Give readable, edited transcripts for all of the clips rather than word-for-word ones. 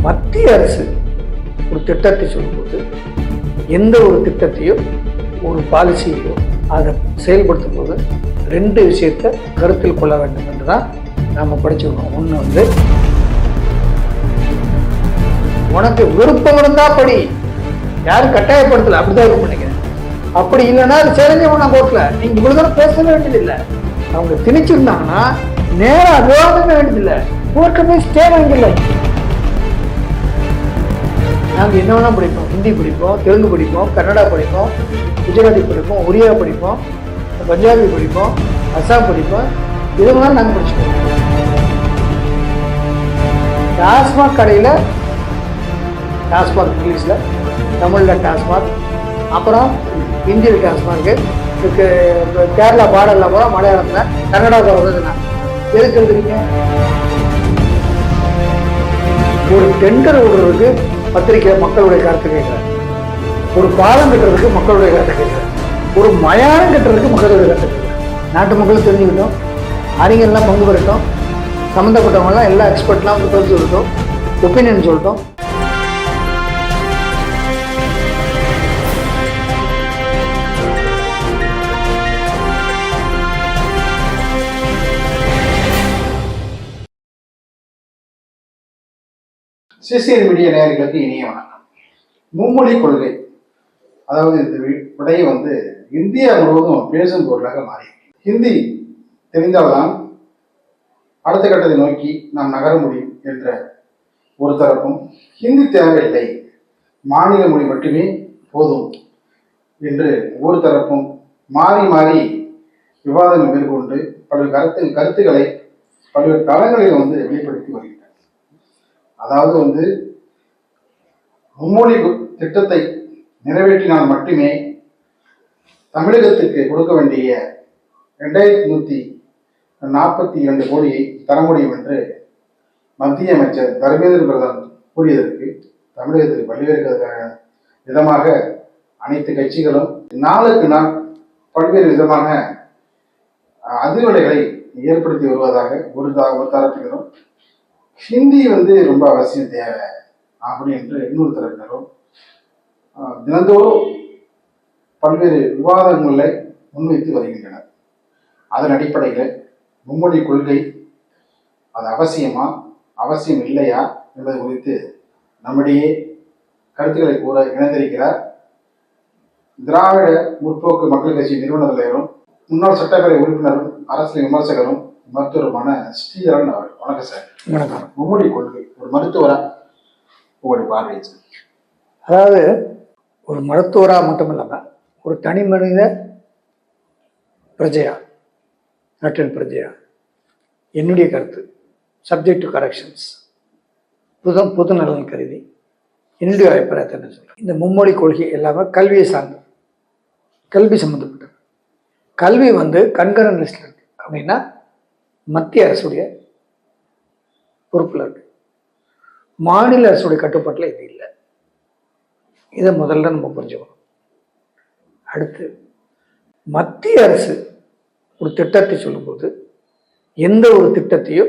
மத்திய அரசு ஒரு திட்டத்தை சொல்லும்போது எந்த ஒரு திட்டத்தையோ ஒரு பாலிசியோ அதை செயல்படுத்தும் போது ரெண்டு விஷயத்தை கருத்தில் கொள்ள வேண்டும் என்று தான் நாம் படிச்சிருக்கோம். ஒன்று வந்து உனக்கு விருப்பம் இருந்தா படி, யாரும் கட்டாயப்படுத்தல, அப்படிதான் இருக்கும் நினைக்கிறேன். அப்படி இல்லைன்னா அது சேலஞ்சவனா கோர்ட்ல நீங்க இவ்வளவு தூரம் பேச வேண்டியதில்லை. அவங்க திணிச்சிருந்தாங்கன்னா நேரம் விவாதமே வேண்டியதில்லை, கோர்ட்டை போய் ஸ்டே வாங்கிடல. நாங்கள் என்ன வேணா படிப்போம், ஹிந்தி படிப்போம், தெலுங்கு படிப்போம், கன்னடா படிப்போம், குஜராத்தி படிப்போம், ஒரியா படிப்போம், பஞ்சாபி படிப்போம், அசாம் படிப்போம், இது வேணாலும் நாங்கள் படிச்சுப்போம். டாஸ்மாக் கடையில் டாஸ்மாக் இங்கிலீஷில், தமிழில் டாஸ்மாக், அப்புறம் ஹிந்தியில் டாஸ்மார்க்கு, இதுக்கு கேரளா பாடலில் போகிறோம், மலையாளத்தில், கன்னடாவில் வருதுன்னா எதுக்கு எழுதுறீங்க? ஒரு டெண்டர் விடுறதுக்கு பத்திரிகை மக்களுடைய கருத்து கேட்குறேன், ஒரு பாலம் கட்டுறதுக்கு மக்களுடைய கருத்து கேட்குறேன், ஒரு மயானம் கட்டுறதுக்கு மக்களுடைய கருத்து கேட்குறேன். நாட்டு மக்களும் தெரிஞ்சுக்கிட்டோம், அறிஞர்லாம் பங்கு பெறட்டும், சம்மந்தப்பட்டவங்கலாம் எல்லா எக்ஸ்பர்ட்லாம் வந்து கருத்து சொல்லட்டும், ஒப்பீனியன் சொல்லட்டும். சிசிஎன் மீடியா நேயர்களுக்கு இனிய வணக்கம். மும்மொழி கொள்கை, அதாவது இந்த விடையை வந்து இந்தியா முழுவதும் பேசும் பொருளாக மாறி, ஹிந்தி தெரிந்தால்தான் அடுத்த கட்டத்தை நோக்கி நாம் நகர முடியும் என்ற ஒரு தரப்பும், ஹிந்தி தேவையில்லை, மாநில மொழி மட்டுமே போதும் என்று ஒரு தரப்பும் மாறி மாறி விவாதங்கள் மேற்கொண்டு பல்வேறு கருத்துக்களை பல்வேறு தளங்களில் வந்து வெளிப்படுத்தி வருகின்றனர். அதாவது வந்து மும்மொழி திட்டத்தை நிறைவேற்றினால் மட்டுமே தமிழகத்துக்கு கொடுக்க வேண்டிய 2142 கோடியை தர முடியும் என்று மத்திய அமைச்சர் தர்மேந்திர பிரதான் கூறியதற்கு தமிழகத்தில் பல்வேறு விதமாக அனைத்து கட்சிகளும் நாளுக்கு நாள் பல்வேறு விதமான அதிர்வலைகளை ஏற்படுத்தி வருவதாக ஒரு தரப்பினரும், ஹிந்தி வந்து ரொம்ப அவசியம் தேவை அப்படி என்று இன்னொரு தரப்பினரும் தினந்தோறும் பல்வேறு விவாதங்களை முன்வைத்து வருகின்றனர். அதன் அடிப்படையில் மும்மொழி கொள்கை அது அவசியமா அவசியம் இல்லையா என்பது குறித்து நம்முடைய கருத்துக்களை கூற இணைந்திருக்கிறார் திராவிட முற்போக்கு மக்கள் கட்சி நிறுவன தலைவரும் முன்னாள் சட்டப்பேரவை உறுப்பினரும் அரசியல் விமர்சகரும் மருத்துவருமான ஸ்ரீதரன் அவர். வணக்கம் சார். வணக்கம். மும்மொழி கொள்கை ஒரு மருத்துவரா உங்களுடைய பார்வை? அதாவது ஒரு மருத்துவராக மட்டும் இல்லாமல் ஒரு தனி மனித பிரஜையா, நாட்டின் பிரஜையா, என்னுடைய கருத்து சப்ஜெக்ட் டு கரெக்ஷன்ஸ், பொது நலன் கருதி என்னுடைய அபிப்பிராயத்தை என்ன சொல்கிறேன், இந்த மும்மொழி கொள்கை எல்லாமே கல்வியை சார்ந்தது, கல்வி சம்மந்தப்பட்டது. கல்வி வந்து கண்கரண்ட் லிஸ்டில் இருக்கு அப்படின்னா மத்திய அரசுடைய பொறுப்பில் இருக்கு, மாநில அரசுடைய கட்டுப்பாட்டில் இது இல்லை. இதை முதல்ல நம்ம புரிஞ்சுக்கணும். அடுத்து மத்திய அரசு ஒரு திட்டத்தை சொல்லும்போது எந்த ஒரு திட்டத்தையோ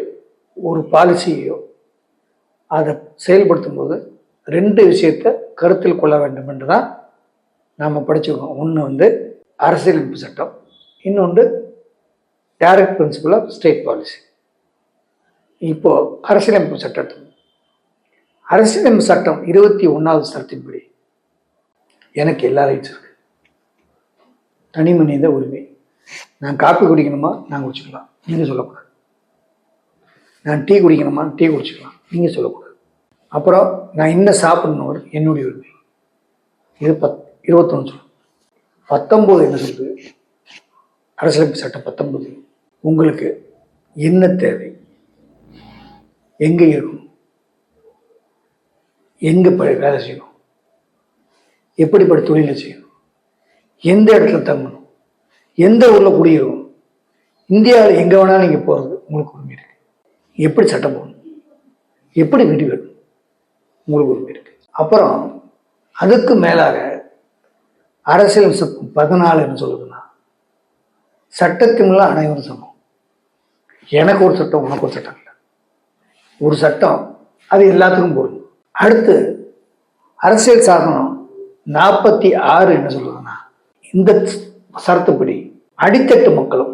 ஒரு பாலிசியோ அதை செயல்படுத்தும் போது ரெண்டு விஷயத்தை கருத்தில் கொள்ள வேண்டும் என்று தான் நாம் படிச்சுக்கோம். ஒன்று வந்து அரசியலமைப்பு சட்டம், இன்னொன்று direct principle of state policy. இப்போ அரசியலமைப்பு சட்டத்தை, அரசியலமைப்பு சட்டம் 21வது சட்டத்தின்படி எனக்கு எல்லா ரைட்ஸ் இருக்கு. தனி மனித உரிமை. நான் காப்பி குடிக்கணுமா நான் குடிச்சுக்கலாம், நீங்கள் சொல்லக்கூடாது. நான் டீ குடிக்கணுமா டீ குடிச்சுக்கலாம், நீங்கள் சொல்லக்கூடாது. அப்புறம் நான் இன்னும் சாப்பிடணும் என்னுடைய உரிமை. இது 21 சொல்லும். 19 என்ன சொல்லுது? அரசியலமைப்பு சட்டம் 19 உங்களுக்கு என்ன தேவை, எங்கே இருக்கணும், எங்கே வேலை செய்யணும், எப்படிப்பட்ட தொழிலை செய்யணும், எந்த இடத்துல தங்கணும், எந்த ஊரில் குடியிருக்கணும், இந்தியாவில் எங்கே வேணாலும் நீங்கள் போகிறது உங்களுக்கு உரிமை இருக்கு. எப்படி சட்டம் போடணும், எப்படி வீடு வேணும், உங்களுக்கு உரிமை இருக்கு. அப்புறம் அதுக்கு மேலாக அரசியல் 14 என்ன சொல்லுதுன்னா, சட்டத்தின் மேல அனைவரும் சமம். எனக்கு ஒரு சட்டம், உனக்கு ஒரு சட்டம் இல்லை. ஒரு சட்டம் அது எல்லாத்துக்கும் பொருந்தும். அடுத்து அரசியல் சாசனம் 46 என்ன சொல்லுதுன்னா, இந்த சரத்துப்படி அடித்தட்டு மக்களும்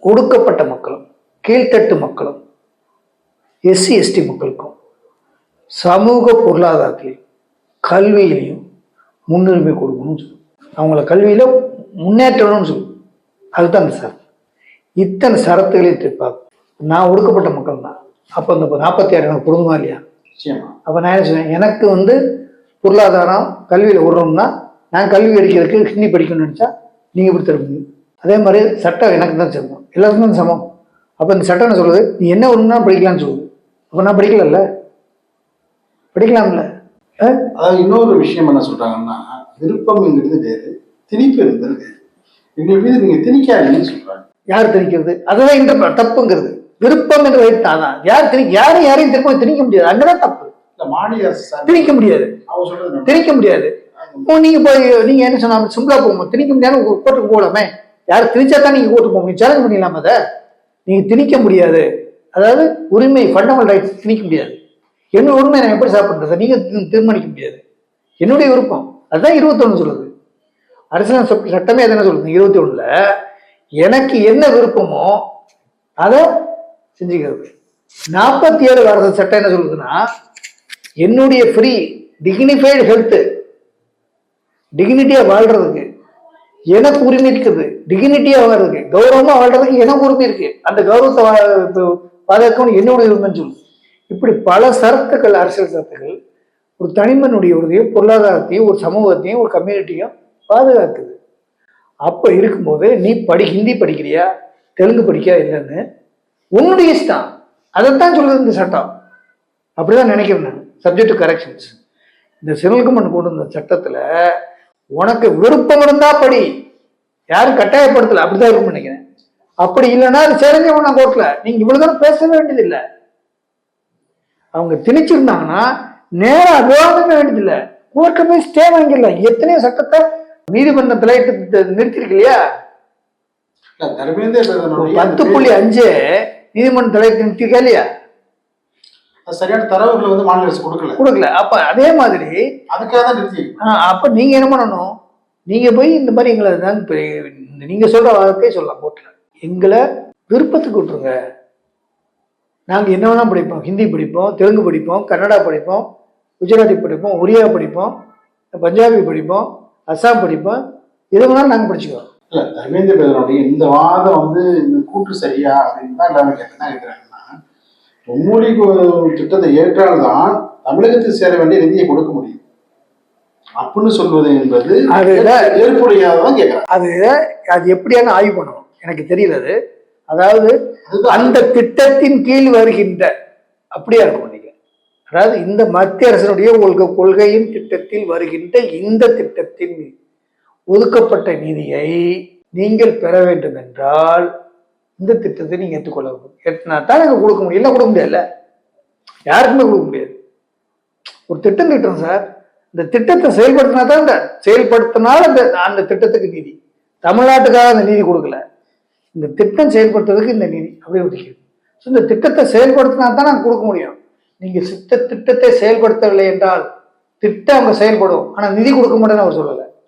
ஒடுக்கப்பட்ட மக்களும் கீழ்த்தட்டு மக்களும் எஸ்சி எஸ்டி மக்களுக்கும் சமூக பொருளாதாரத்திலையும் கல்வியிலையும் முன்னுரிமை கொடுக்கணும்னு சொல்லுவோம். அவங்கள கல்வியில முன்னேற்றணும்னு சொல்லுவோம். அதுதான் அந்த சரத்து. இத்தனை சரத்துகளையும் திருப்பாங்க. நான் ஒடுக்கப்பட்ட மக்கள் தான். அப்போ அந்த 46 எனக்கு பொருந்துமா இல்லையா? அப்போ நான் என்ன சொல்லுவேன், எனக்கு பொருளாதாரம் கல்வியில் விடுறோம்னா நான் கல்வி அடிக்கிறதுக்கு ஹிந்தி படிக்கணும்னு நினச்சா நீங்கள் எப்படி தருவீங்க? அதே மாதிரி சட்டம் எனக்கு தான் சமம், எல்லாருக்கும் தான் சமம். அப்போ இந்த சட்டம் என்ன சொல்லுது, நீ என்ன விரும்பினா படிக்கலாம்னு சொல்லுது. அப்போ நான் படிக்கல, படிக்கலாம்ல. அதாவது இன்னொரு விஷயம் என்ன சொல்றாங்கன்னா, விருப்பம்ங்கிறது வேறு, திணிப்பு இருந்தது வேறு. எங்கள் மீது நீங்க திணிக்காதீங்கன்னு சொல்றாங்க. யார் திணிக்கிறது? அதுதான் இந்த தப்புங்கிறது. விருப்பம் என்று வைத்தாதான் யார் யாரையும் திரும்ப திணிக்க முடியாது. அங்கதான் தப்பு. மாநில திணிக்க முடியாது, திணிக்க முடியாது. நீங்க போய் நீங்க என்ன சொன்னா சிம்பிளா போகும், திணிக்க முடியாது. கோர்ட்டுக்கு போகலாமே, யார் திணிச்சா தான் நீங்க கோர்ட்டுக்கு போக முடியும், சேலஞ்ச் பண்ணிடலாம். அதை நீங்க திணிக்க முடியாது. அதாவது உரிமை, ஃபண்டமெண்டல் ரைட்ஸ் திணிக்க முடியாது. என்னோட உரிமை நான் எப்படி சாப்பிட்றது நீங்க தீர்மானிக்க முடியாது. என்னுடைய விருப்பம். அதுதான் 21 சொல்லுது. அரசியல் சட்டமே அது என்ன சொல்லுது 21ல, எனக்கு என்ன விருப்பமோ அதை செஞ்சுக்கிறது. 47 வருஷ சட்டம் என்ன சொல்லுதுன்னா, என்னுடைய ஃப்ரீ டிக்னிஃபைடு ஹெல்த், டிக்னிட்டியா வாழ்றதுக்கு எனக்கு உரிமை இருக்குது. டிக்னிட்டியா வாழ்றதுக்கு, கௌரவமா வாழ்றதுக்கு எனக்கு உரிமை இருக்கு. அந்த கௌரவத்தை பாதுகாக்கணும் என்னுடைய உரிமைன்னு சொல்லுது. இப்படி பல சரத்துக்கள், அரசியல் சரத்துக்கள் ஒரு தனிமனுடைய உறுதியும் பொருளாதாரத்தையும் ஒரு சமூகத்தையும் ஒரு கம்யூனிட்டியும் பாதுகாக்குது. அப்ப இருக்கும்போது நீ ஹிந்தி படிக்கிறியா தெலுங்கு படிக்கா இல்லைன்னு உன்னுடைய இஷ்டம். அதைத்தான் சொல்லுது இந்த சட்டம். அப்படிதான் நினைக்கிறேன் நான். Subject to corrections. இந்த செல்வகுமார் கொண்டு வந்த சட்டத்துல உனக்கு விருப்பம் இருந்தா படி, யாரும் கட்டாயப்படுத்தல, அப்படிதான் இருக்கும்னு நினைக்கிறேன். அப்படி இல்லைன்னா அது சேலஞ்சவனா கோர்ட்ல நீங்க இவ்வளவு தூரம் பேச வேண்டியது இல்லை. அவங்க திணிச்சிருந்தாங்கன்னா நேரம் விவாதமே வேண்டியதில்லை, கோர்ட்டை போய் ஸ்டே வாங்கிடலாம். எத்தனையோ சட்டத்தை நீதிமன்றத்துல நிறுத்திருக்கு இல்லையா? 10.5 நீதிமன்ற தலையத்தை நிறுத்திருக்கா இல்லையா? சரியான தரவுகளை மாநில அரசு கொடுக்கல. அப்ப அதே மாதிரி அதுக்காக தான் நிறுத்தி. அப்ப நீங்க என்ன பண்ணணும், நீங்க போய் இந்த மாதிரி எங்களை நீங்க சொல்ற வார்த்தையே சொல்லலாம் கோர்ட்ல, எங்களை விருப்பத்துக்கு விட்டுருங்க. நாங்க என்ன வேணா படிப்போம், ஹிந்தி படிப்போம், தெலுங்கு படிப்போம், கன்னடா படிப்போம், குஜராத்தி படிப்போம், ஒரியா படிப்போம், பஞ்சாபி படிப்போம், அஸ்ஸாம் படிப்போம், எது வேணாலும் நாங்க படிச்சுக்கிறோம். இல்ல தர்மேந்திர பிரதனுடைய இந்த வாதம் இந்த கூற்று சரியா அப்படின்னு தான் எல்லாமே கேட்கிறாங்கன்னா, மும்மொழி திட்டத்தை ஏற்றால்தான் தமிழகத்தில் சேர வேண்டிய நிதியை கொடுக்க முடியும் அப்படின்னு சொல்வது என்பது ஏற்புடையதான் கேட்கிறேன். அது எப்படியான ஆய்வு பண்ணணும் எனக்கு தெரியல. அதாவது அந்த திட்டத்தின் கீழ் வருகின்ற அப்படியா இருக்கும் நீங்க, அதாவது இந்த மத்திய அரசினுடைய கொள்கையின் திட்டத்தில் வருகின்ற இந்த திட்டத்தின் ஒதுக்கப்பட்ட நிதியை நீங்கள் பெற வேண்டும் என்றால் இந்த திட்டத்தை நீங்க ஏற்றுக்கொள்ள எட்டினா தான் நாங்க கொடுக்க முடியும். இல்லை கொடுக்க முடியல, யாருக்குமே கொடுக்க முடியாது. ஒரு திட்டம் திட்டம் சார், இந்த திட்டத்தை செயல்படுத்தினா தான் செயல்படுத்தினால அந்த திட்டத்துக்கு நிதி. தமிழ்நாட்டுக்காக அந்த நிதி கொடுக்கல, இந்த திட்டம் செயல்படுத்துறதுக்கு இந்த நிதி அப்படியே ஒதுக்கிது. ஸோ இந்த திட்டத்தை செயல்படுத்தினா தான் நாங்கள் கொடுக்க முடியும். நீங்க திட்டத்தை செயல்படுத்தவில்லை என்றால் திட்டம் அவங்க செயல்படும், ஆனா நிதி கொடுக்க மாட்டேன்னு அவர்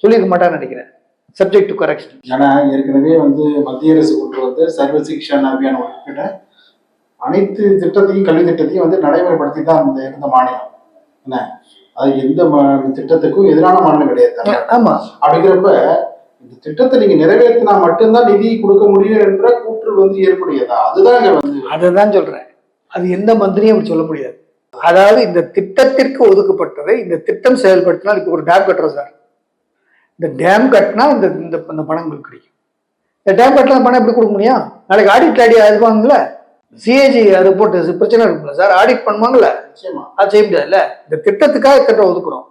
சொல்லியிருக்க மாட்டான்னு நினைக்கிறேன். Subject to correction. ஏன்னா ஏற்கனவே மத்திய அரசு கொண்டு சர்வ சிக்ஷா அபியான் உட்பட அனைத்து திட்டத்தையும் கல்வி திட்டத்தையும் நடைமுறைப்படுத்தி தான் இருந்த மாநிலம். என்ன அது எந்த திட்டத்துக்கும் எதிரான மாநிலம் கிடையாது. ஆமா, அப்படிங்கிறப்ப இந்த திட்டத்தை நீங்க நிறைவேற்றினா மட்டும்தான் நிதி கொடுக்க முடியும் என்ற கூற்று ஏற்புடையதா? அதுதான் சொல்றேன். அது எந்த மந்திரியும் அப்படி சொல்ல முடியாது. அதாவது இந்த திட்டத்திற்கு ஒதுக்கப்பட்டதை இந்த திட்டம் செயல்படுத்தினால், இப்போ ஒரு டேம் கட்டுறோம் சார், இந்த டேம் கட்டினா இந்த இந்த பணங்கள் கிடைக்கும். இந்த டேம் கட்டின பணம் எப்படி கொடுக்க முடியும்? நாளைக்கு ஆடிட் இருப்பாங்கல்ல, சிஏஜி ரிப்போர்ட் பிரச்சனை இருக்குல்ல சார், ஆடிட் பண்ணுவாங்கல்ல, அது செய்ய முடியாதுல்ல. இந்த திட்டத்துக்காக திட்டம் ஒதுக்குறோம்,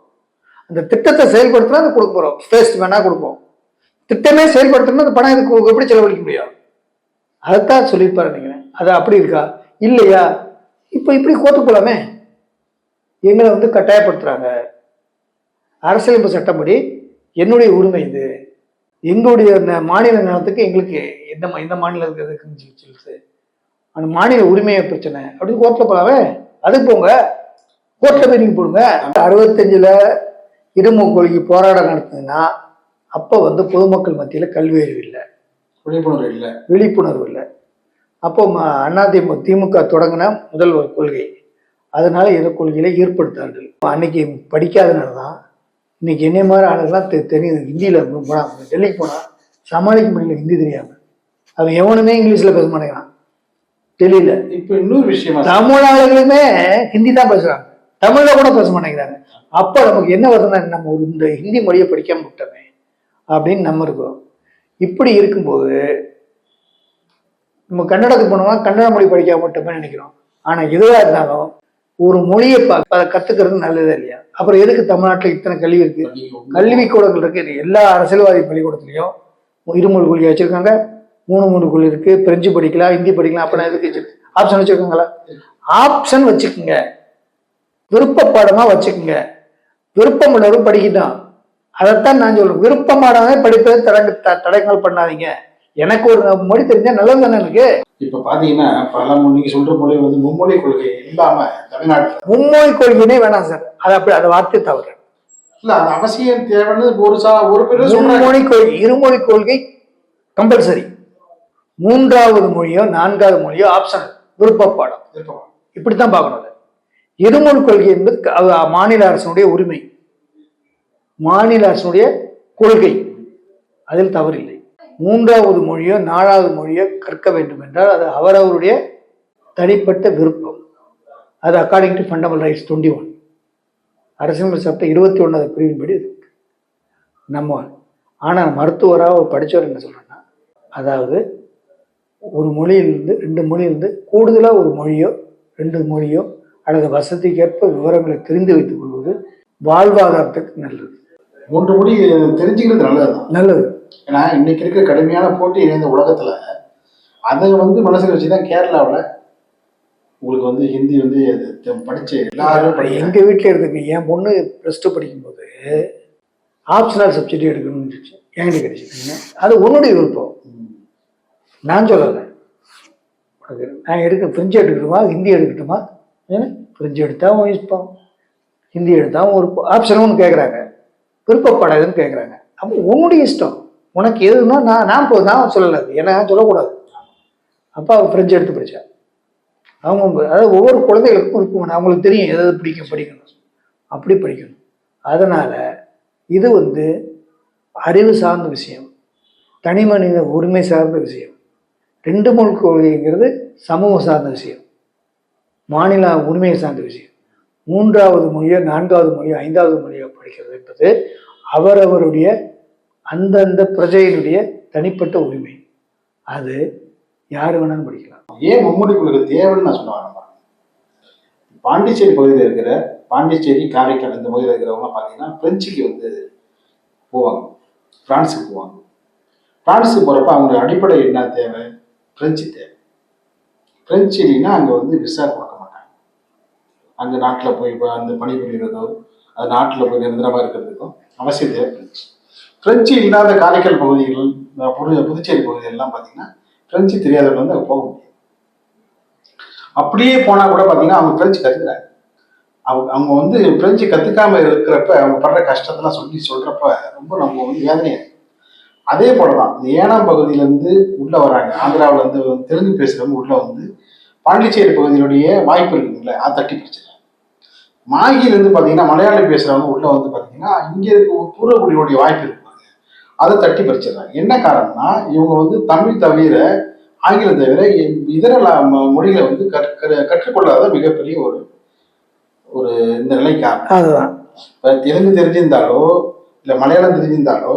அந்த திட்டத்தை செயல்படுத்தினா அதை கொடுக்க போறோம், ஸ்பேஸ் வேணா கொடுப்போம். திட்டமே செயல்படுத்தணும், அந்த பணம் இதுக்கு எப்படி செலவழிக்க முடியும்? அதைத்தான் சொல்லியிருப்பாரு நினைக்கிறேன். அது அப்படி இருக்கா இல்லையா? இப்போ இப்படி கோத்து போலாமே, எங்களை கட்டாயப்படுத்துறாங்க. அரசியலமைப்பு சட்டப்படி என்னுடைய உரிமை இது, எங்களுடைய மாநில நிலத்துக்கு எங்களுக்கு எந்த மாநிலத்துக்கு இருக்குன்னு சொல்லிச்சு, அந்த மாநில உரிமையை பிரச்சனை அப்படின்னு கோர்ட்டில் போலாமே. அதுக்கு போங்க, கோர்ட்ல போய் நீங்க போடுங்க. 65ல் இருமொழி கொள்கை போராட்டம் நடத்துதுன்னா அப்போ வந்து பொதுமக்கள் மத்தியில கல்வி அறிவு இல்லை, விழிப்புணர்வு இல்லை. அப்போ திமுக தொடங்கின முதல் ஒரு கொள்கை, அதனால இந்த கொள்கையில ஈடுபடுத்தார்கள். அன்னைக்கு படிக்காதனால தான் இன்னைக்கு என்னை மாதிரி ஆளுங்கெல்லாம் தெரியுது. ஹிந்தியில போனாங்க, டெல்லிக்கு போனா சமாளிக்க முடியல ஹிந்தி தெரியாம. அவன் எவனுமே இங்கிலீஷ்ல பேச மாட்டேங்கிறான் டெல்லியில. இப்ப இன்னொரு விஷயம், தமிழ் ஆளுகளுமே ஹிந்தி தான் பேசுறாங்க, தமிழ்ல கூட பேச மாட்டேங்கிறாங்க. அப்ப நமக்கு என்ன வருதுன்னா, நம்ம ஒரு இந்த ஹிந்தி மொழியை படிக்காம விட்டோமே அப்படின்னு நம்ம இருக்கோம். இப்படி இருக்கும்போது நம்ம கன்னடத்துக்கு போனோம்னா கன்னட மொழி படிக்காம விட்டோமே நினைக்கிறோம். ஆனா எதுவா இருந்தாலும் ஒரு மொழியை கத்துக்கிறது நல்லதே இல்லையா? அப்புறம் எதுக்கு தமிழ்நாட்டில் இத்தனை கல்வி இருக்கு, கல்வி கூடங்கள் இருக்கு. எல்லா அரசியல்வாதி பள்ளிக்கூடத்துலயும் இருமொழி கொள்கை வச்சிருக்காங்க, 3 மொழி கொள்கை இருக்கு. பிரெஞ்சு படிக்கலாம், ஹிந்தி படிக்கலாம். அப்ப எதுக்கு ஆப்ஷன் வச்சிருக்காங்களா? ஆப்ஷன் வச்சுக்கோங்க, விருப்ப பாடமா வச்சுக்கோங்க. விருப்பம் உள்ளவரும் படிக்கட்டும். அதைத்தான் நான் சொல்றேன். விருப்பமானவே படிப்பதை தடைகள் பண்ணாதீங்க. எனக்கு ஒரு மொழி தெரிஞ்சா நல்லது தானே எனக்கு. இப்ப பாத்தீங்கன்னா பல நீங்க சொல்ற மொழி வந்து மும்மொழி கொள்கை இல்லாம தமிழ்நாட்டுல மும்மொழி கொள்கைனே வேணாம் சார். அது அப்படி அந்த வார்த்தை தவறு இல்ல. அது அவசியம் தேவைன்னு ஒரு பேர் மும்மொழி கொள்கை, இருமொழி கொள்கை கம்பல்சரி. 3வது மொழியோ 4வது மொழியோ ஆப்ஷனல், விருப்ப பாடம். இப்படித்தான் பார்க்கணும். இருமொழி கொள்கை என்பது மாநில அரசனுடைய உரிமை, மாநில அரசனுடைய கொள்கை, அதில் தவறில்லை. 3வது மொழியோ 4வது மொழியோ கற்க வேண்டும் என்றால் அது அவரவருடைய தனிப்பட்ட விருப்பம். அது அக்கார்டிங் டு ஃபண்டமெண்டல் ரைட்ஸ் 21, அரசியல் சட்டம் 21வது பிரிவின்படி இருக்கு. நம்ம ஆனால் மருத்துவராக படித்தவர் என்ன சொல்றேன்னா, அதாவது ஒரு மொழியிலிருந்து 2 மொழியிலிருந்து கூடுதலாக ஒரு மொழியோ 2 மொழியோ அல்லது வசதிக்கேற்ப விவரங்களை தெரிந்து வைத்துக் கொள்வது வாழ்வாதாரத்துக்கு நல்லது. 3 மொழி தெரிஞ்சுக்கிறது நல்லது. ஏன்னா இன்னைக்கு இருக்க கடுமையான போட்டி நிறைந்த உலகத்துல அதை வந்து மனசுல வச்சுதான் கேரளாவில் உங்களுக்கு வந்து ஹிந்தி வந்து படிச்சு எல்லாரும் எங்க வீட்டில் எடுத்துக்க. என் பொண்ணு +2 படிக்கும்போது ஆப்ஷனல் சப்ஜெக்ட் எடுக்கணும்னு என்கிட்ட கிடைச்சிருக்கீங்க. அது உன்னுடைய விருப்பம், நான் சொல்லலை. நான் ஃப்ரெஞ்சு எடுக்கட்டுமா ஹிந்தி எடுக்கட்டுமா? ஃப்ரெஞ்சு எடுத்தா யூஸ்பான், ஹிந்தி எடுத்தா ஒரு ஆப்ஷன் ஒன்று கேட்குறாங்க, விருப்பப்படாதுன்னு கேட்குறாங்க. அப்போ உன்னுடைய இஷ்டம், உனக்கு எதுனா நான் சொல்லலை, ஏன்னா சொல்லக்கூடாது. அப்போ அவள் ஃப்ரெஞ்சு எடுத்து படித்தா. அவங்க அதாவது ஒவ்வொரு குழந்தைகளுக்கும் விருப்பம், அவங்களுக்கு தெரியும் எதாவது படிக்கணும், அப்படி படிக்கணும். அதனால் இது வந்து அறிவு சார்ந்த விஷயம், தனி மனித உரிமை சார்ந்த விஷயம். 2 மொழி கொள்கைங்கிறது சமூகம் சார்ந்த விஷயம், மாநில உரிமையை சார்ந்த விஷயம். 3வது மொழியோ 4வது மொழியோ 5வது மொழியோ படிக்கிறது என்பது அவரவருடைய அந்தந்த பிரஜையினுடைய தனிப்பட்ட உரிமை. அது யாரு வேணாலும் படிக்கலாம். ஏன் மும்மொழி கொள்கை தேவைன்னு நான் சொல்லுவாங்க. பாண்டிச்சேரி பகுதியில் இருக்கிற பாண்டிச்சேரி, காரைக்கால் இந்த பகுதியில் இருக்கிறவங்க பார்த்தீங்கன்னா பிரெஞ்சுக்கு வந்து போவாங்க, பிரான்ஸுக்கு போவாங்க. பிரான்ஸுக்கு போகிறப்ப அவங்களுடைய அடிப்படை என்ன தேவை? பிரெஞ்சு தேவை. பிரெஞ்சு இல்லைன்னா அங்கே வந்து விசா கொடுக்க மாட்டாங்க. அந்த நாட்டில் போய் அந்த பணிபுரிகிறதோ அது நாட்டில் போய் நிரந்தரமாக இருக்கிறதுக்கும் அவசியம் தேவை பிரெஞ்சு. பிரெஞ்சு இல்லாத காரைக்கால் பகுதிகள், புதுச்சேரி பகுதிகளெலாம் பார்த்தீங்கன்னா பிரெஞ்சு தெரியாதவங்க வந்து அங்கே போக முடியும். அப்படியே போனால் கூட பார்த்தீங்கன்னா அவங்க பிரெஞ்சு கற்றுக்கிறாங்க. அவங்க வந்து பிரெஞ்சு கற்றுக்காம இருக்கிறப்ப அவங்க படுற கஷ்டத்தெல்லாம் சொல்கிறப்ப ரொம்ப நம்ம வந்து வேதனையாக. அதே போல தான் இந்த ஏனாம் பகுதியிலேருந்து உள்ளே வராங்க, ஆந்திராவிலேருந்து தெலுங்கு பேசுகிறவங்க உள்ளே வந்து பாண்டிச்சேரி பகுதியினுடைய வாய்ப்பு இருக்குதுங்களே, அதை தட்டி பிடிச்சிருக்காங்க. மாகிலேருந்து பார்த்தீங்கன்னா மலையாளி பேசுகிறவங்க உள்ளே வந்து பார்த்தீங்கன்னா இங்கே இருக்க பூர்வக்குடியினுடைய வாய்ப்பு இருக்கு, அதை தட்டி பறிச்சிடுறாங்க. என்ன காரணம்னா இவங்க வந்து தமிழ் தவிர ஆங்கிலம் தவிர இதர மொழிகளை வந்து கற்றுக்கொள்ளாத மிகப்பெரிய ஒரு இந்த நிலை காரணம். அதுதான் இப்போ தெலுங்கு தெரிஞ்சிருந்தாலோ இல்லை மலையாளம் தெரிஞ்சிருந்தாலோ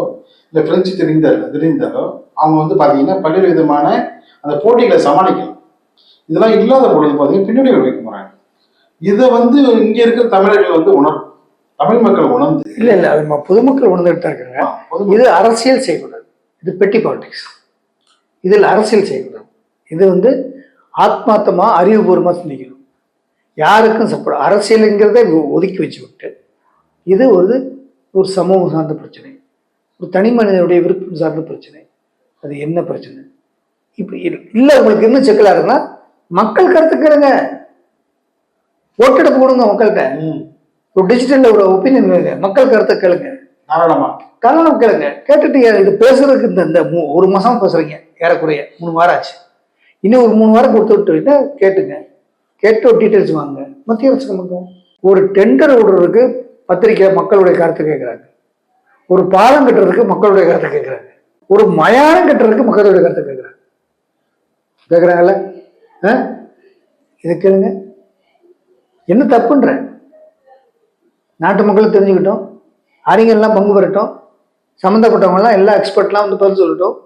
இல்லை பிரெஞ்சு தெரிந்தாலோ அவங்க வந்து பார்த்தீங்கன்னா பல்வேறு விதமான அந்த போட்டிகளை சமாளிக்கலாம். இதெல்லாம் இல்லாத பொழுது பார்த்தீங்கன்னா பின்னாடி வைக்க போகிறாங்க. இதை வந்து இங்கே இருக்கிற தமிழர்கள் வந்து தமிழ் மக்கள் உணர்ந்து இல்லை அது பொதுமக்கள் உணர்ந்துட்டு இருக்காங்க. இது அரசியல் செய்யக்கூடாது, இது பெட்டி பாலிடிக்ஸ். இதில் அரசியல் செய்யக்கூடாது. இது வந்து ஆத்மார்த்தமா அறிவுபூர்வமாக சிந்திக்கணும். யாருக்கும் சப்போர்ட் அரசியலுங்கிறத ஒதுக்கி வச்சு விட்டு இது ஒரு சமூகம் சார்ந்த பிரச்சனை, ஒரு தனி மனிதனுடைய விருப்பம் சார்ந்த பிரச்சனை. அது என்ன பிரச்சனை? இப்படி இல்லை உங்களுக்கு இன்னும் சிக்கலாக இருக்குன்னா மக்கள் கருத்துக்கிறங்க. ஓட்டெடுப்பு கொடுங்க மக்கள்கிட்ட. ஒரு டிஜிட்டல்ல ஒரு ஒப்பீனியன் கேளுங்க, மக்கள் கருத்தை கேளுங்க, தாராளமா காரணம் கேளுங்க. கேட்டுட்டு இது பேசுறதுக்கு இந்த ஒரு மாசம் பேசுறீங்க, ஏறக்குறைய 3 வாரம் ஆச்சு. இன்னும் ஒரு 3 வாரம் கொடுத்து விட்டு கேட்டுங்க, கேட்டு ஒரு டீட்டெயில்ஸ் வாங்க. மத்திய அரசு நமக்கு ஒரு டெண்டர் விடுறதுக்கு பத்திரிக்கை மக்களுடைய கருத்தை கேட்குறாங்க, ஒரு பாலம் கட்டுறதுக்கு மக்களுடைய கருத்தை கேட்குறாங்க, ஒரு மயானம் கட்டுறதுக்கு மக்களுடைய கருத்தை கேட்குறாங்கல்ல. இதை கேளுங்க, என்ன தப்புன்ற நாட்டு மக்களும் தெரிஞ்சுக்கிட்டோம், அறிஞர்லாம் பங்கு பெறட்டும், சம்மந்தப்பட்டவங்கலாம் எல்லா எக்ஸ்பர்ட்லாம் வந்து பதில் சொல்லட்டும்,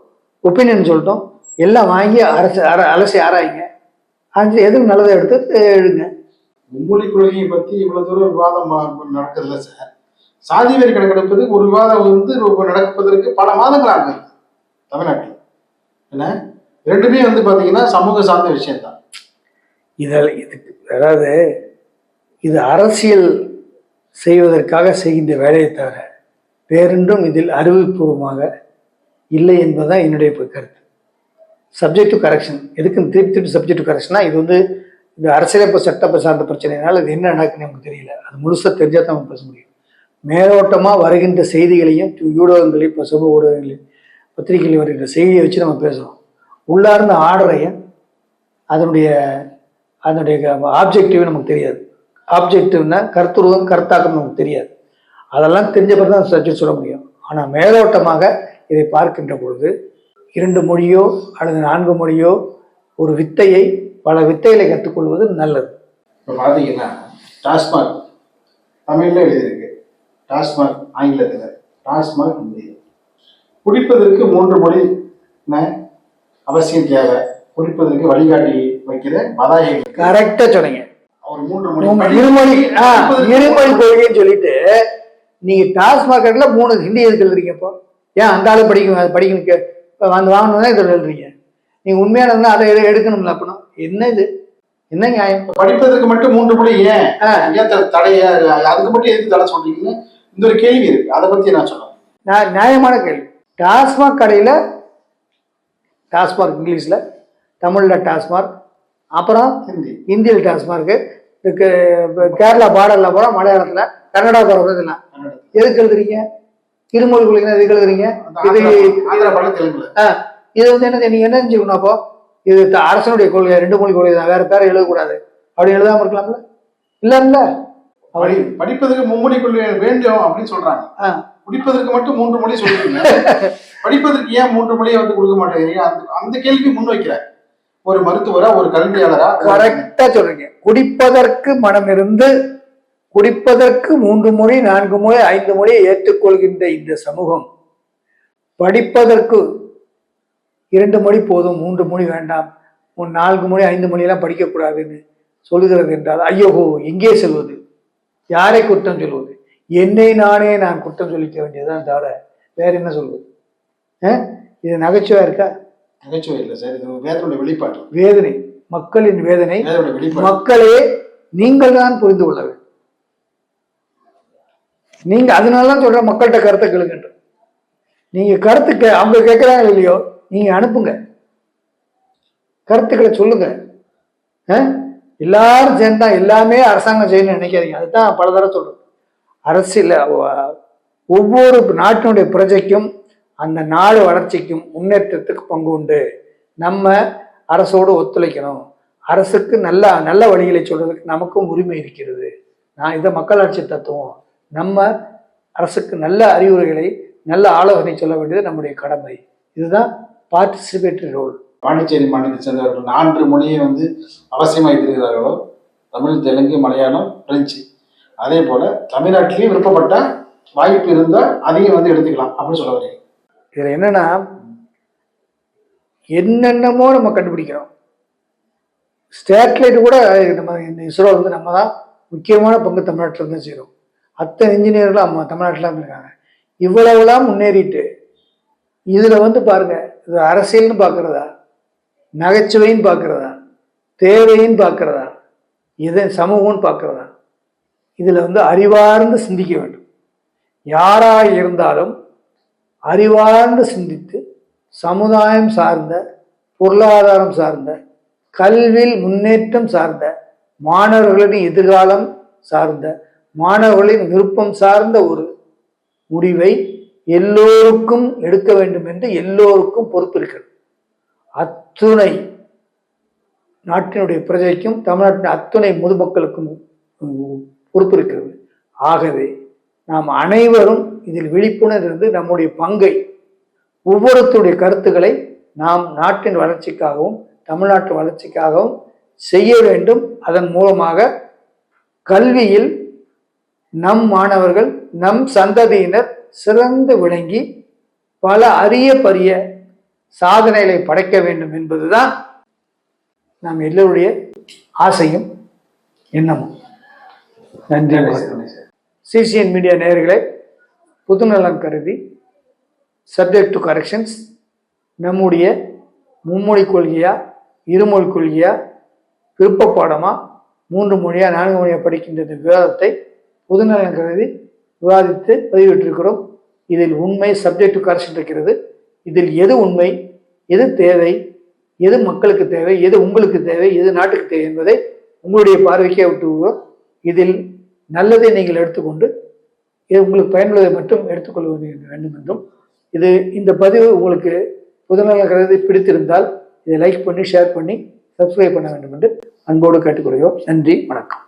ஒப்பீனியன் சொல்லட்டும், எல்லாம் வாங்கி அலசி ஆராய்ங்க, எதுவும் நல்லதை எடுத்து எழுதுங்க. மும்மொழி கொள்கையை பத்தி இவ்வளவு தூரம் விவாதம் நடக்குதுல்ல சார். சாதி வரி கணக்கெடுப்பது ஒரு விவாதம் வந்து நடப்பதற்கு பல மாதங்கள் ஆகுது தமிழ்நாட்டில். என்ன ரெண்டுமே வந்து பாத்தீங்கன்னா சமூக சார்ந்த விஷயம்தான். இதுக்கு அதாவது இது அரசியல் செய்வதற்காக செய்கின்ற வேலையை தவிர வேறென்றும் இதில் அறிவுபூர்வமாக இல்லை என்பதுதான் என்னுடைய கருத்து. சப்ஜெக்ட் டு கரெக்ஷன் எதுக்கு திருப்பி சப்ஜெக்ட் டு கரெக்ஷனா, இது வந்து இந்த அரசியலமைப்பு சட்டத்தை சார்ந்த பிரச்சனைனால இது என்ன நடக்குன்னு நமக்கு தெரியல. அது முழுசாக தெரிஞ்சால் தான் நம்ம பேச முடியும். மேலோட்டமாக வருகின்ற செய்திகளையும் ஊடகங்களையும், இப்போ சமூக ஊடகங்களையும் பத்திரிகைகளையும் வருகின்ற செய்தியை வச்சு நம்ம பேசுகிறோம். உள்ளார்ந்த ஆர்டரையும் அதனுடைய ஆப்ஜெக்டிவ் நமக்கு தெரியாது. ஆப்ஜெக்டிவ்னா கருத்துருவம் கருத்தாக்கம் நமக்கு தெரியாது. அதெல்லாம் தெரிஞ்ச பிறகு தான் சப்ஜெக்ட் சொல்ல முடியும். ஆனால் மேலோட்டமாக இதை பார்க்கின்ற பொழுது 2 மொழியோ அல்லது 4 மொழியோ ஒரு வித்தையை பல வித்தைகளை கற்றுக்கொள்வது நல்லது. இப்போ பார்த்தீங்கன்னா டாஸ்மாக் தமிழில் எழுதியிருக்கு, டாஸ்மாக் ஆங்கிலத்தில், டாஸ்மாக் ஹிந்தி. குடிப்பதற்கு 3 மொழி அவசியம் தேவை, குடிப்பதற்கு வழிகாட்டி வைக்கிற பதாகைகள். கரெக்டா சொன்னீங்க. ஒரு 3 மொழி இருமொழி கொள்கைன்னு சொல்லிட்டு நீங்க டாஸ்மாக் 3 ஹிந்தி எதுக்கு எழுதுறீங்க? இப்போ ஏன் அந்த ஆளு படிக்கணும் வந்து வாங்கணும் இதில் எழுதுறீங்க? நீங்க உண்மையான அதை எடுக்கணும்ல. அப்படின்னா என்ன இது, என்ன நியாயம்? படிப்பதற்கு மட்டும் 3 மொழி ஏன் தடைய, அதுக்கு மட்டும் எதுக்கு தடை சொல்றீங்கன்னு இந்த ஒரு கேள்வி இருக்கு. அதை பத்தி நான் சொல்றேன். நியாயமான கேள்வி. டாஸ்மாக் கடையில டாஸ்மாக் இங்கிலீஷ்ல, தமிழ்ல டாஸ்மாக், அப்புறம் ஹிந்தியில் டாஸ்மார்க்கு, கேரளா பார்டர்ல போற, மலையாளத்துல, கன்னடா போறது, இதெல்லாம் எதுக்கு எழுதுறீங்க? இருமொழி கொள்கை எதுக்கு எழுதுறீங்க? இது வந்து என்ன, நீங்க என்ன செஞ்சுக்கணும்? அப்போ இது அரசனுடைய கொள்கை, 2 மொழி கொள்கை தான், வேற பேரை எழுதக்கூடாது அப்படி எழுதாம இருக்கலாம்ல? இல்ல படிப்பதற்கு 3 மொழி கொள்கை வேண்டும் அப்படின்னு சொல்றாங்க. குடிப்பதற்கு மட்டும் 3 மொழி சொல்றீங்க, படிப்பதற்கு ஏன் 3 மொழியை வந்து கொடுக்க மாட்டேங்கிறீங்க? அந்த கேள்வி முன்வைக்கிறார் ஒரு மருத்துவரா, ஒரு கல்வியாளரா. கரெக்டா சொல்றீங்க. குடிப்பதற்கு மனம் இருந்து குடிப்பதற்கு 3 மொழி 4 மொழி 5 மொழியை ஏற்றுக்கொள்கின்ற இந்த சமூகம் படிப்பதற்கு 2 மொழி போதும், 3 மொழி வேண்டாம், 4 மொழி 5 மொழியெல்லாம் படிக்கக்கூடாதுன்னு சொல்லுகிறது என்றால் ஐயோ எங்கே செல்வது? யாரை குற்றம் சொல்வது? என்னை நானே நான் குற்றம் சொல்லிக்க வேண்டியதுதான் தவிர வேற என்ன சொல்வது? இது நகைச்சுவையா இருக்கா? நகைச்சுவை இல்லை சார், இது வேதனுடைய வெளிப்பாடு. வேதனை, மக்களின் வேதனை, மக்களே நீங்கள் தான் புரிந்து கொள்ள வேண்டும். நீங்க அதனாலதான் சொல்ற மக்கள்கிட்ட கருத்தை கேளுங்கன்ற. நீங்க கருத்துக்கு அவங்க கேட்கிறாங்க இல்லையோ, நீங்க அனுப்புங்க, கருத்துக்களை சொல்லுங்க. எல்லாரும் சேர்ந்தா எல்லாமே அரசாங்கம் செய்யணும்னு நினைக்காதீங்க. அதுதான் பல தடவை சொல்றேன். அரசியல் ஒவ்வொரு நாட்டினுடைய பிரஜைக்கும் அந்த நாடு வளர்ச்சிக்கும் முன்னேற்றத்துக்கு பங்கு உண்டு. நம்ம அரசோடு ஒத்துழைக்கணும். அரசுக்கு நல்ல நல்ல வழிகளை சொல்றதுக்கு நமக்கும் உரிமை இருக்கிறது. நான் இதை மக்களாட்சி தத்துவம். நம்ம அரசுக்கு நல்ல அறிவுரைகளை, நல்ல ஆலோசனை சொல்ல வேண்டியது நம்முடைய கடமை. இதுதான் பார்ட்டிசிபேட்டரி ரோல். பாண்டிச்சேரி மாநிலத்தை சேர்ந்தவர்கள் 4 மொழியை வந்து அவசியமாக இருக்கிறார்களோ, தமிழ், தெலுங்கு, மலையாளம், பிரெஞ்சு. அதே போல தமிழ்நாட்டிலேயும் விருப்பப்பட்ட வாய்ப்பு இருந்தால் அதையும் வந்து எடுத்துக்கலாம் அப்படின்னு சொல்ல வரீங்க. இதுல என்னன்னா, என்னென்னமோ நம்ம கண்டுபிடிக்கிறோம். ஸ்டேட்லைட் கூட நம்ம இந்த இஸ்ரோ வந்து நம்ம தான் முக்கியமான பங்கு தமிழ்நாட்டில் இருந்து செய்கிறோம். அத்தனை இன்ஜினியர்களும் நம்ம தமிழ்நாட்டில் இருந்திருக்காங்க. இவ்வளவுலாம் முன்னேறிட்டு இதுல வந்து பாருங்க, இது அரசியல்னு பார்க்கறதா, நகைச்சுவைன்னு பார்க்கறதா, தேவைன்னு பார்க்கறதா, இதை சமூகம்னு பார்க்கறதா? இதுல வந்து அறிவார்ந்து சிந்திக்க வேண்டும். யாராக இருந்தாலும் அறிவார்ந்து சிந்தித்து சமுதாயம் சார்ந்த, பொருளாதாரம் சார்ந்த, கல்வியில் முன்னேற்றம் சார்ந்த மாணவர்களின் எதிர்காலம் சார்ந்த, மாணவர்களின் விருப்பம் சார்ந்த ஒரு முடிவை எல்லோருக்கும் எடுக்க வேண்டும் என்று எல்லோருக்கும் பொறுப்பு இருக்கிறது. அத்துணை நாட்டினுடைய பிரஜைக்கும் தமிழ்நாட்டின் அத்துணை பொதுமக்களுக்கும் பொறுப்பு இருக்கிறது. ஆகவே நாம் அனைவரும் இதில் விழிப்புணர்வு இருந்து நம்முடைய பங்கை, ஒவ்வொருத்தருடைய கருத்துக்களை நாம் நாட்டின் வளர்ச்சிக்காகவும் தமிழ்நாட்டு வளர்ச்சிக்காகவும் செய்ய வேண்டும். அதன் மூலமாக கல்வியில் நம் மாணவர்கள், நம் சந்ததியினர் சிறந்து விளங்கி பல அரிய பரிய சாதனைகளை படைக்க வேண்டும் என்பதுதான் நாம் எல்லோருடைய ஆசையும் எண்ணமும். நன்றி. சிசிஎன் மீடியா நேயர்களே, பொதுநலன் கருதி சப்ஜெக்ட் டு கரெக்ஷன்ஸ் நம்முடைய மும்மொழி கொள்கையா, இருமொழி கொள்கையா, விருப்ப பாடமா, 3 மொழியா 4 மொழியா படிக்கின்ற விவாதத்தை பொதுநலன் கருதி விவாதித்து பதிவிட்டிருக்கிறோம். இதில் உண்மை சப்ஜெக்ட் டு கரெக்ஷன் இருக்கிறது. இதில் எது உண்மை, எது தேவை, எது மக்களுக்கு தேவை, எது உங்களுக்கு தேவை, எது நாட்டுக்கு தேவை என்பதை உங்களுடைய பார்வைக்கே விட்டுவிடுவோம். இதில் நல்லதை நீங்கள் எடுத்துக்கொண்டு இது உங்களுக்கு பயனுள்ளதை மட்டும் எடுத்துக்கொள்ள வேண்டும் என்றும், இந்த பதிவு உங்களுக்கு பொதுநலன் கருதி பிடித்திருந்தால் இதை லைக் பண்ணி, ஷேர் பண்ணி, சப்ஸ்கிரைப் பண்ண வேண்டும் என்று அன்போடு கேட்டுக்கொள்கிறோம். நன்றி, வணக்கம்.